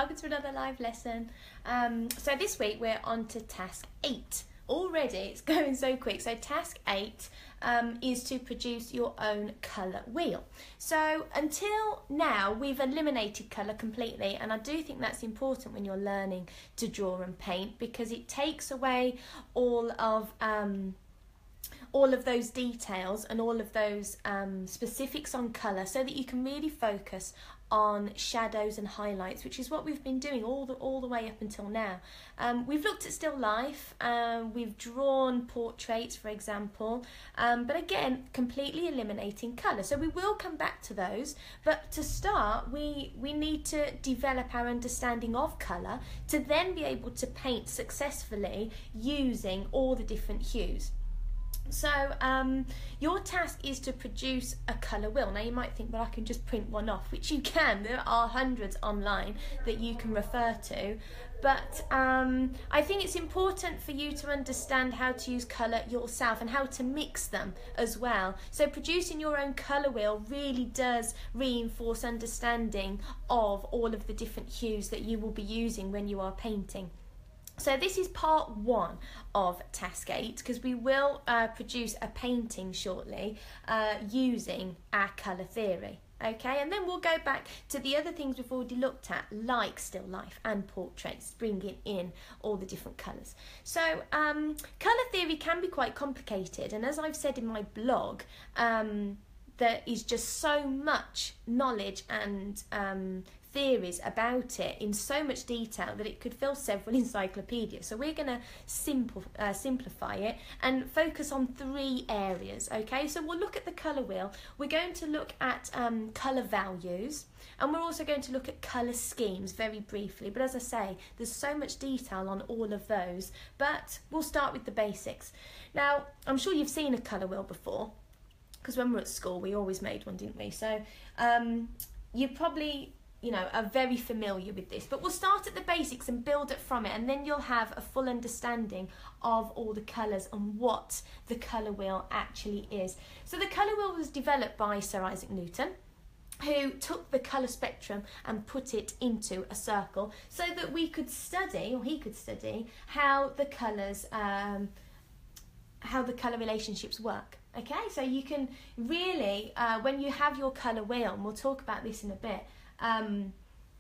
welcome to another live lesson. So this week we're on to task 8. Already it's going so quick. So task 8 is to produce your own colour wheel. So until now we've eliminated colour completely, and I do think that's important when you're learning to draw and paint, because it takes away all of those details and all of those specifics on colour, so that you can really focus on shadows and highlights, which is what we've been doing all the way up until now. We've looked at still life, we've drawn portraits, for example, but again, completely eliminating colour. So we will come back to those, but to start, we need to develop our understanding of colour to then be able to paint successfully using all the different hues. So your task is to produce a colour wheel. Now you might think, well, I can just print one off, which you can. There are hundreds online that you can refer to. But I think it's important for you to understand how to use colour yourself and how to mix them as well. So producing your own colour wheel really does reinforce understanding of all of the different hues that you will be using when you are painting. So this is part 1 of task 8, because we will produce a painting shortly using our colour theory. Okay, and then we'll go back to the other things we've already looked at, like still life and portraits, bringing in all the different colours. So colour theory can be quite complicated, and as I've said in my blog, there is just so much knowledge and theories about it in so much detail that it could fill several encyclopedias. So we're going to simplify it and focus on 3 areas. Okay, so we'll look at the colour wheel. We're going to look at colour values, and we're also going to look at colour schemes very briefly. But as I say, there's so much detail on all of those, but we'll start with the basics. Now, I'm sure you've seen a colour wheel before, because when we were at school we always made one, didn't we? So you probably are very familiar with this, but we'll start at the basics and build it from it, and then you'll have a full understanding of all the colours and what the colour wheel actually is. So the colour wheel was developed by Sir Isaac Newton, who took the colour spectrum and put it into a circle so that we could study, or he could study, how the colours, how the colour relationships work. Okay, so you can really, when you have your colour wheel, and we'll talk about this in a bit,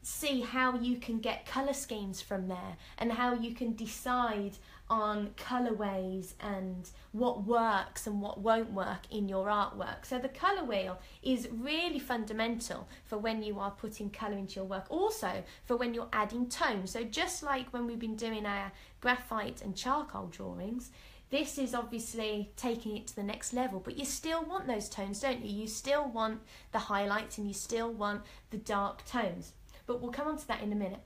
see how you can get colour schemes from there, and how you can decide on colourways and what works and what won't work in your artwork. So the colour wheel is really fundamental for when you are putting colour into your work, also for when you're adding tone. So just like when we've been doing our graphite and charcoal drawings, this is obviously taking it to the next level, but you still want those tones, don't you? You still want the highlights and you still want the dark tones. But we'll come on to that in a minute.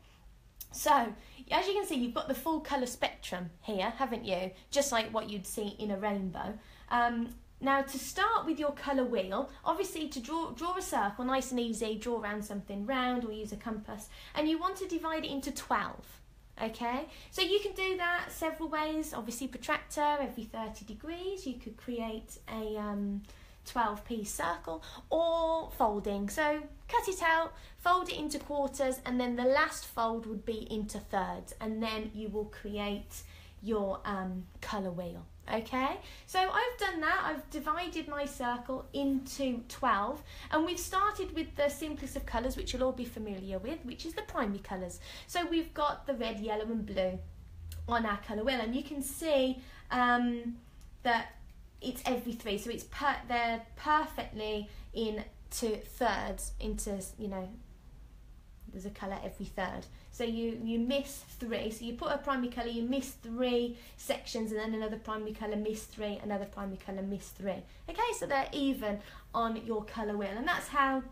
So, as you can see, you've got the full colour spectrum here, haven't you? Just like what you'd see in a rainbow. Now, to start with your colour wheel, obviously to draw a circle, nice and easy, draw around something round or use a compass, and you want to divide it into 12. Okay, so you can do that several ways. Obviously protractor every 30 degrees, you could create a 12-piece circle, or folding. So cut it out, fold it into quarters, and then the last fold would be into thirds, and then you will create your colour wheel. Okay, so I've done that. I've divided my circle into 12, and we've started with the simplest of colours, which you'll all be familiar with, which is the primary colours. So we've got the red, yellow and blue on our colour wheel, and you can see that it's every 3, so they're perfectly into thirds, into, there's a colour every third. So you miss 3, so you put a primary colour, you miss 3 sections, and then another primary colour, miss 3, another primary colour, miss 3. Okay, so they're even on your colour wheel, and that's how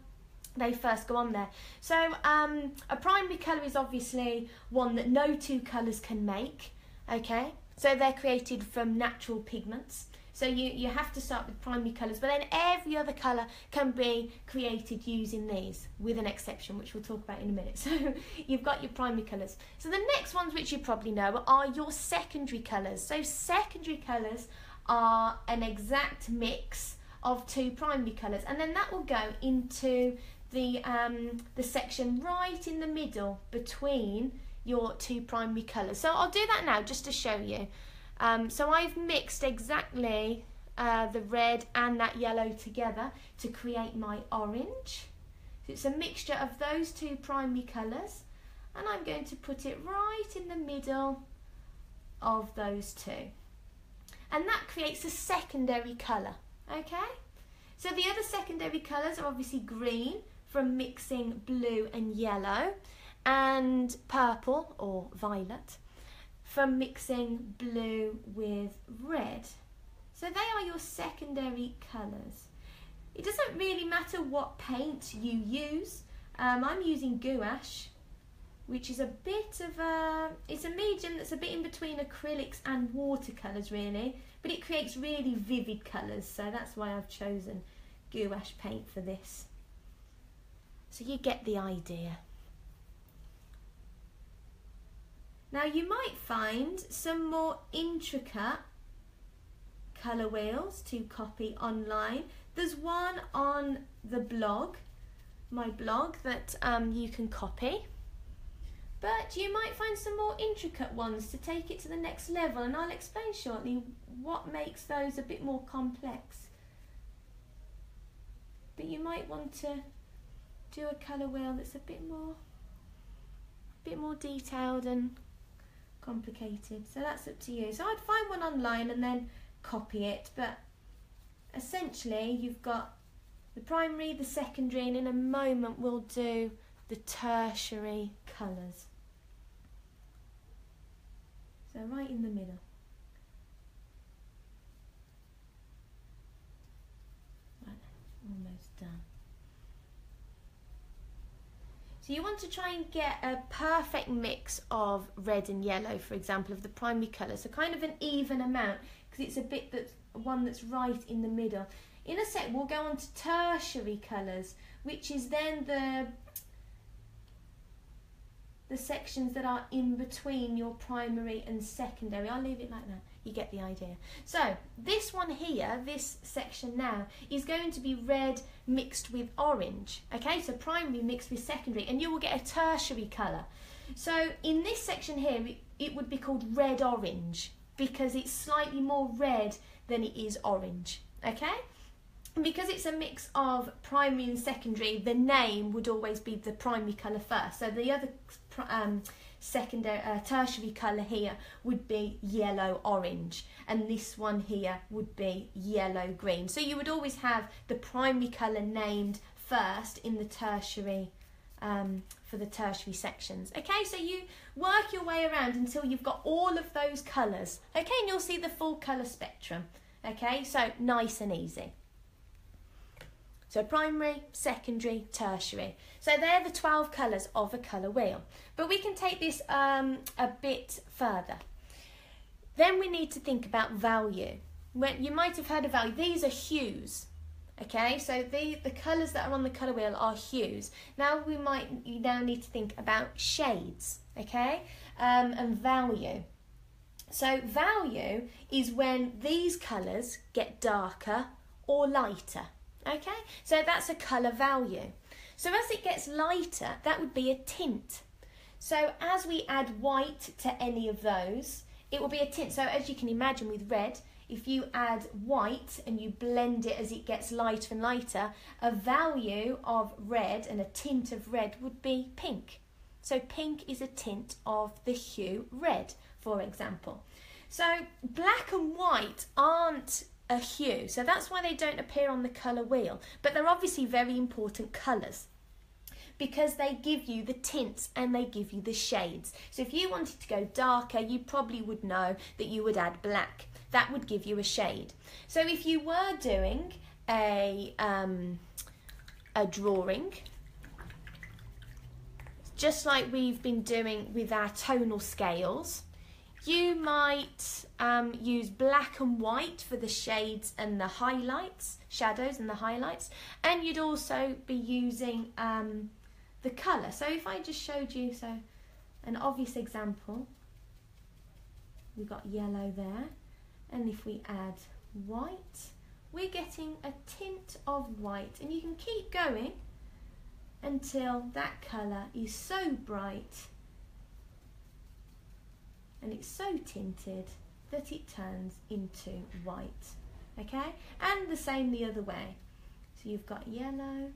they first go on there. So a primary colour is obviously one that no 2 colours can make. Okay, so they're created from natural pigments. So you have to start with primary colours, but then every other colour can be created using these, with an exception, which we'll talk about in a minute. So you've got your primary colours. So the next ones, which you probably know, are your secondary colours. So secondary colours are an exact mix of 2 primary colours, and then that will go into the section right in the middle between your two primary colours. So I'll do that now just to show you. So I've mixed exactly the red and that yellow together to create my orange. So it's a mixture of those two primary colours, and I'm going to put it right in the middle of those two. And that creates a secondary colour, okay? So the other secondary colours are obviously green from mixing blue and yellow, and purple or violet from mixing blue with red. So they are your secondary colours. It doesn't really matter what paint you use. I'm using gouache, which is a bit of it's a medium that's a bit in between acrylics and watercolours really, but it creates really vivid colours, so that's why I've chosen gouache paint for this. So you get the idea. Now you might find some more intricate colour wheels to copy online. There's one on the blog, my blog, that you can copy. But you might find some more intricate ones to take it to the next level, and I'll explain shortly what makes those a bit more complex. But you might want to do a colour wheel that's a bit more detailed and complicated. So that's up to you. So I'd find one online and then copy it, but essentially you've got the primary, the secondary, and in a moment we'll do the tertiary colours. So right in the middle. Right, almost done. So you want to try and get a perfect mix of red and yellow, for example, of the primary colour. So kind of an even amount, because it's a bit that's right in the middle. In a sec we'll go on to tertiary colours, which is then the sections that are in between your primary and secondary. I'll leave it like that, you get the idea. So this one here, this section now, is going to be red mixed with orange, okay? So primary mixed with secondary, and you will get a tertiary colour. So in this section here, it would be called red-orange, because it's slightly more red than it is orange, okay? And because it's a mix of primary and secondary, the name would always be the primary colour first. So the other secondary, tertiary colour here would be yellow-orange, and this one here would be yellow-green. So you would always have the primary colour named first in the tertiary, for the tertiary sections. Okay, so you work your way around until you've got all of those colours. Okay, and you'll see the full colour spectrum. Okay, so nice and easy. So primary, secondary, tertiary. So they're the 12 colours of a colour wheel. But we can take this a bit further. Then we need to think about value. You might have heard of value. These are hues. Okay, so the colours that are on the colour wheel are hues. Now you now need to think about shades, okay, and value. So value is when these colours get darker or lighter. Okay, so that's a colour value. So as it gets lighter, that would be a tint. So as we add white to any of those, it will be a tint. So as you can imagine with red, if you add white and you blend it as it gets lighter and lighter, a value of red and a tint of red would be pink. So pink is a tint of the hue red, for example. So black and white aren't a hue, so that's why they don't appear on the colour wheel, but they're obviously very important colours because they give you the tints and they give you the shades. So if you wanted to go darker, you probably would know that you would add black. That would give you a shade. So if you were doing a drawing, just like we've been doing with our tonal scales, you might use black and white for the shades and the highlights, shadows and the highlights, and you'd also be using the colour. So if I just showed you, so an obvious example, we've got yellow there, and if we add white, we're getting a tint of white, and you can keep going until that colour is so bright and it's so tinted that it turns into white. Okay, and the same the other way. So you've got yellow,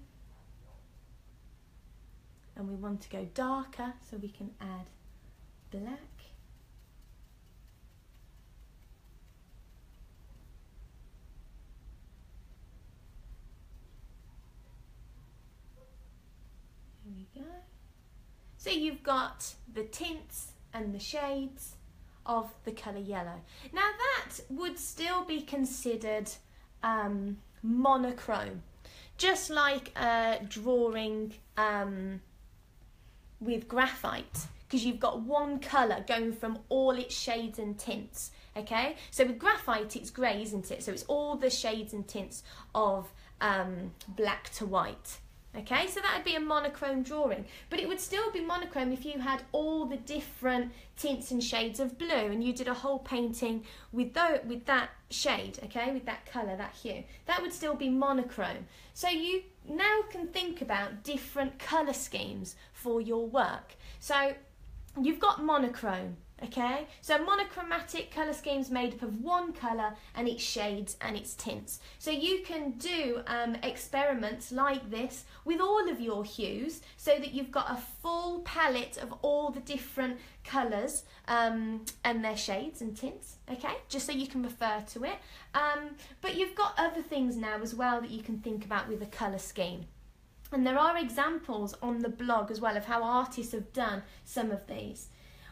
and we want to go darker, so we can add black. There we go. So you've got the tints and the shades of the colour yellow. Now that would still be considered monochrome, just like drawing with graphite, because you've got one colour going from all its shades and tints. Okay, so with graphite it's grey, isn't it? So it's all the shades and tints of black to white. Okay, so that would be a monochrome drawing, but it would still be monochrome if you had all the different tints and shades of blue and you did a whole painting with that shade, okay, with that colour, that hue. That would still be monochrome. So you now can think about different colour schemes for your work. So you've got monochrome. Okay, so monochromatic colour schemes made up of one colour and its shades and its tints. So you can do experiments like this with all of your hues, so that you've got a full palette of all the different colours and their shades and tints, okay, just so you can refer to it. But you've got other things now as well that you can think about with a colour scheme. And there are examples on the blog as well of how artists have done some of these.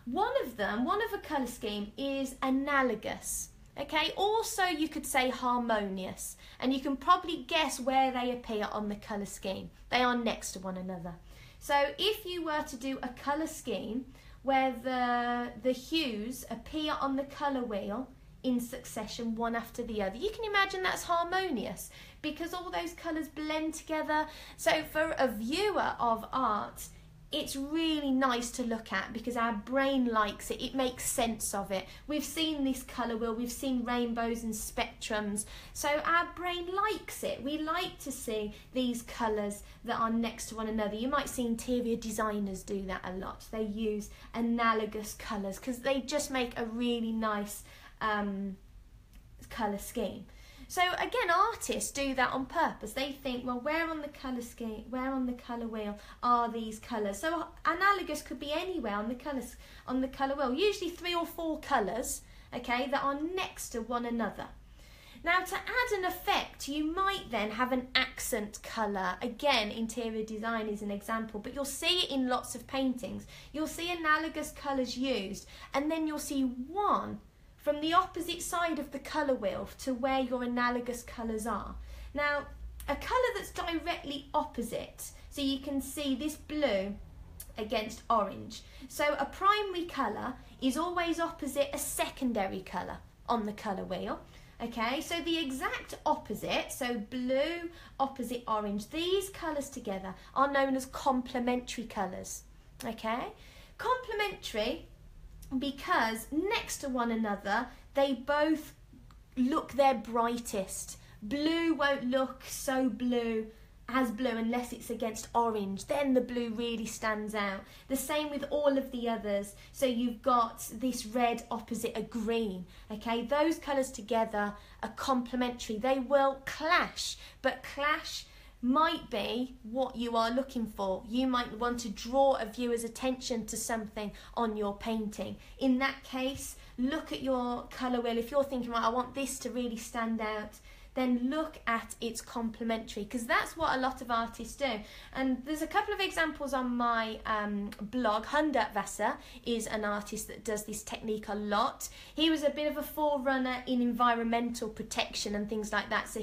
One of a colour scheme is analogous, okay? Also, you could say harmonious, and you can probably guess where they appear on the colour scheme. They are next to one another. So if you were to do a colour scheme where the hues appear on the colour wheel in succession, one after the other, you can imagine that's harmonious because all those colours blend together. So for a viewer of art, it's really nice to look at because our brain likes it. It makes sense of it. We've seen this colour wheel, we've seen rainbows and spectrums, so our brain likes it. We like to see these colours that are next to one another. You might see interior designers do that a lot. They use analogous colours because they just make a really nice colour scheme. So again, artists do that on purpose. They think, well, where on the colour scheme, where on the colour wheel are these colours? So analogous could be anywhere on the colour wheel. Usually 3 or 4 colours, okay, that are next to one another. Now, to add an effect, you might then have an accent colour. Again, interior design is an example, but you'll see it in lots of paintings. You'll see analogous colours used, and then you'll see one from the opposite side of the colour wheel to where your analogous colours are. Now, a colour that's directly opposite, so you can see this blue against orange. So a primary colour is always opposite a secondary colour on the colour wheel. Okay, so the exact opposite, so blue opposite orange, these colours together are known as complementary colours. Okay, complementary because next to one another they both look their brightest. Blue won't look so blue as blue unless it's against orange, then the blue really stands out. The same with all of the others. So you've got this red opposite a green, okay? Those colours together are complementary. They will clash, but clash might be what you are looking for. You might want to draw a viewer's attention to something on your painting. In that case, look at your colour wheel. If you're thinking, right, I want this to really stand out, then look at its complementary, because that's what a lot of artists do. And there's a couple of examples on my blog. Hundert Wasser is an artist that does this technique a lot. He was a bit of a forerunner in environmental protection and things like that. So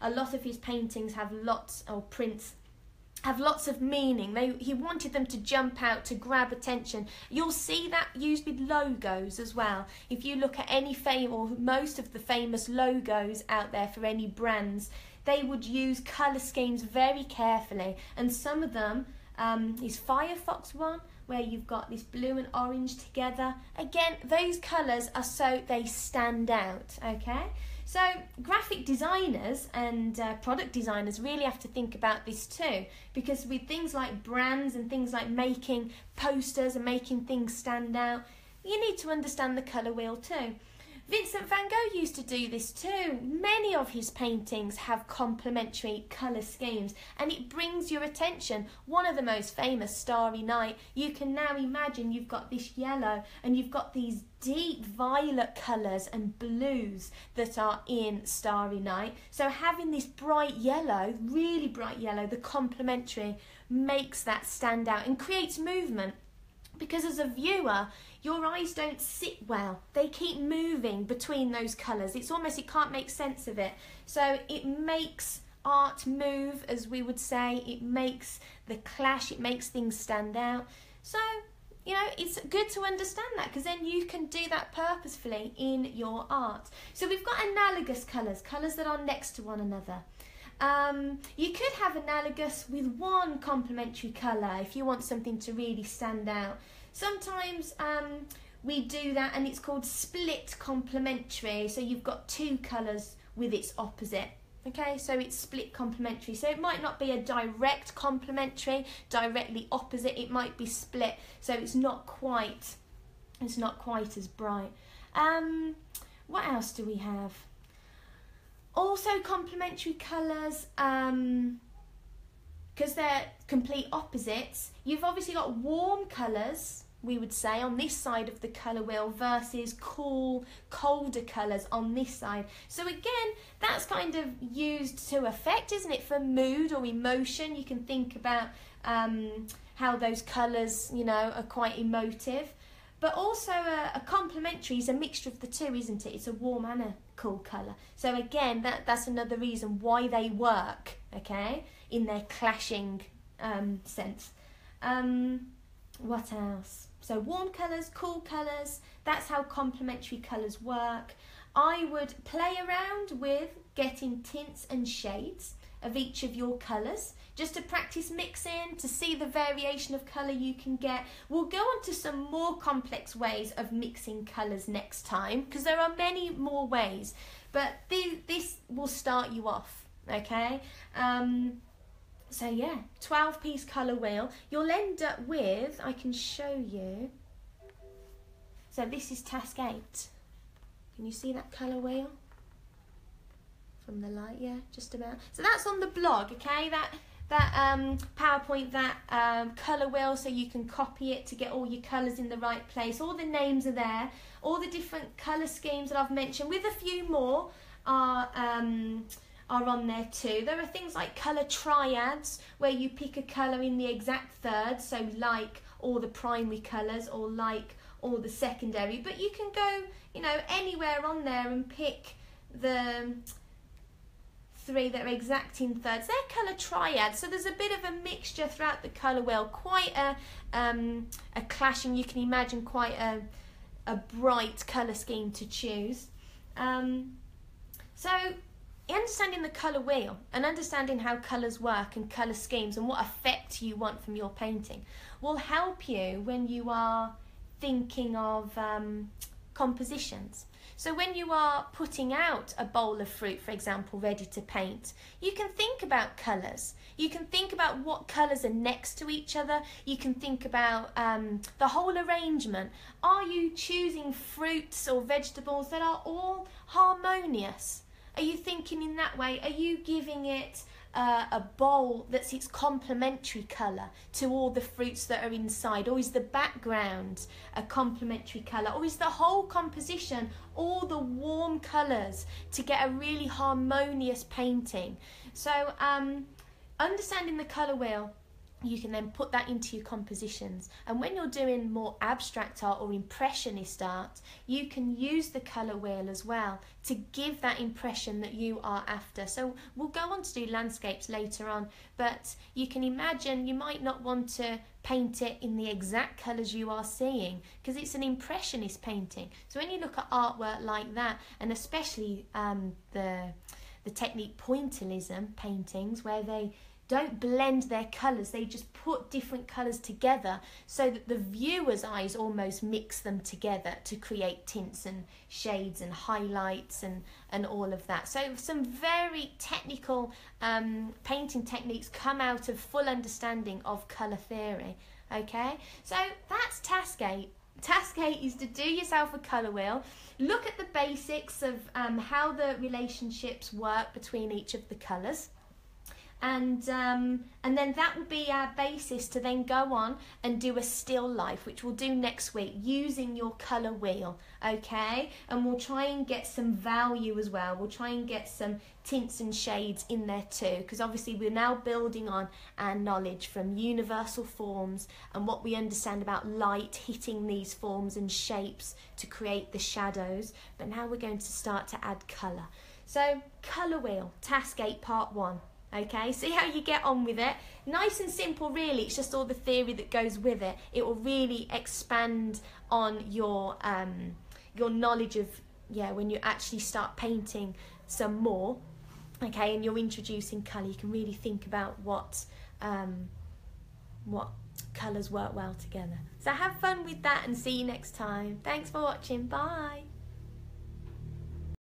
a lot of his paintings have lots, or prints, have lots of meaning. He wanted them to jump out, to grab attention. You'll see that used with logos as well. If you look at any or most of the famous logos out there for any brands, they would use colour schemes very carefully. And some of them is Firefox one, where you've got this blue and orange together. Again, those colours are so they stand out, okay? So graphic designers and product designers really have to think about this too, because with things like brands and things like making posters and making things stand out, you need to understand the colour wheel too. Vincent van Gogh used to do this too. Many of his paintings have complementary colour schemes, and it brings your attention. One of the most famous, Starry Night, you can now imagine you've got this yellow and you've got these deep violet colours and blues that are in Starry Night. So having this bright yellow, really bright yellow, the complementary, makes that stand out and creates movement. Because as a viewer, your eyes don't sit well. They keep moving between those colours. It's almost, you can't make sense of it. So it makes art move, as we would say. It makes the clash, it makes things stand out. So, you know, it's good to understand that, because then you can do that purposefully in your art. So we've got analogous colours, colours that are next to one another. You could have analogous with one complementary colour if you want something to really stand out. Sometimes we do that, and it's called split complementary. So you've got two colours with its opposite. Okay, so it's split complementary. So it might not be a direct complementary, directly opposite. It might be split, so it's not quite as bright. What else do we have? Also complementary colours, because they're complete opposites. You've obviously got warm colours, we would say, on this side of the colour wheel versus cool, colder colours on this side. So again, that's kind of used to affect, isn't it, for mood or emotion. You can think about how those colours, you know, are quite emotive. But also a complementary is a mixture of the two, isn't it? It's a warm and a cool colour. So again, that's another reason why they work, okay, in their clashing sense. What else? So warm colours, cool colours, that's how complementary colours work. I would play around with getting tints and shades of each of your colours, just to practice mixing, to see the variation of colour you can get. We'll go on to some more complex ways of mixing colours next time, because there are many more ways, but this will start you off, okay? So yeah, 12-piece colour wheel. You'll end up with, I can show you, so this is task 8. Can you see that colour wheel? From the light, yeah, just about. So that's on the blog, okay? That PowerPoint, that colour wheel, so you can copy it to get all your colours in the right place. All the names are there. All the different colour schemes that I've mentioned, with a few more, are on there too. There are things like colour triads, where you pick a colour in the exact third, so like all the primary colours or like all the secondary. But you can go, you know, anywhere on there and pick the 3 that are exact in thirds. They're colour triads, so there's a bit of a mixture throughout the colour wheel, quite a clashing, you can imagine quite a bright colour scheme to choose. So understanding the colour wheel and understanding how colours work and colour schemes and what effect you want from your painting will help you when you are thinking of compositions. So when you are putting out a bowl of fruit, for example, ready to paint, you can think about colours. You can think about what colours are next to each other. You can think about the whole arrangement. Are you choosing fruits or vegetables that are all harmonious? Are you thinking in that way? Are you giving it a bowl that's its complementary colour to all the fruits that are inside? Or is the background a complementary colour? Or is the whole composition all the warm colours to get a really harmonious painting? So understanding the colour wheel, you can then put that into your compositions. And when you're doing more abstract art or impressionist art, you can use the colour wheel as well to give that impression that you are after. So we'll go on to do landscapes later on, but you can imagine you might not want to paint it in the exact colours you are seeing, because it's an impressionist painting. So when you look at artwork like that, and especially the technique pointillism paintings, where they don't blend their colours, they just put different colours together so that the viewer's eyes almost mix them together to create tints and shades and highlights and all of that. So some very technical painting techniques come out of full understanding of colour theory. Okay, so that's task 8. Task 8 is to do yourself a colour wheel, look at the basics of how the relationships work between each of the colours. And then that will be our basis to then go on and do a still life, which we'll do next week using your colour wheel, okay? And we'll try and get some value as well. We'll try and get some tints and shades in there too, because obviously we're now building on our knowledge from universal forms and what we understand about light hitting these forms and shapes to create the shadows. But now we're going to start to add colour. So colour wheel, task 8, part 1. Okay, see how you get on with it. Nice and simple, really. It's just all the theory that goes with it. It will really expand on your knowledge of, when you actually start painting some more. Okay, and you're introducing colour, you can really think about what colours work well together. So have fun with that and see you next time. Thanks for watching. Bye.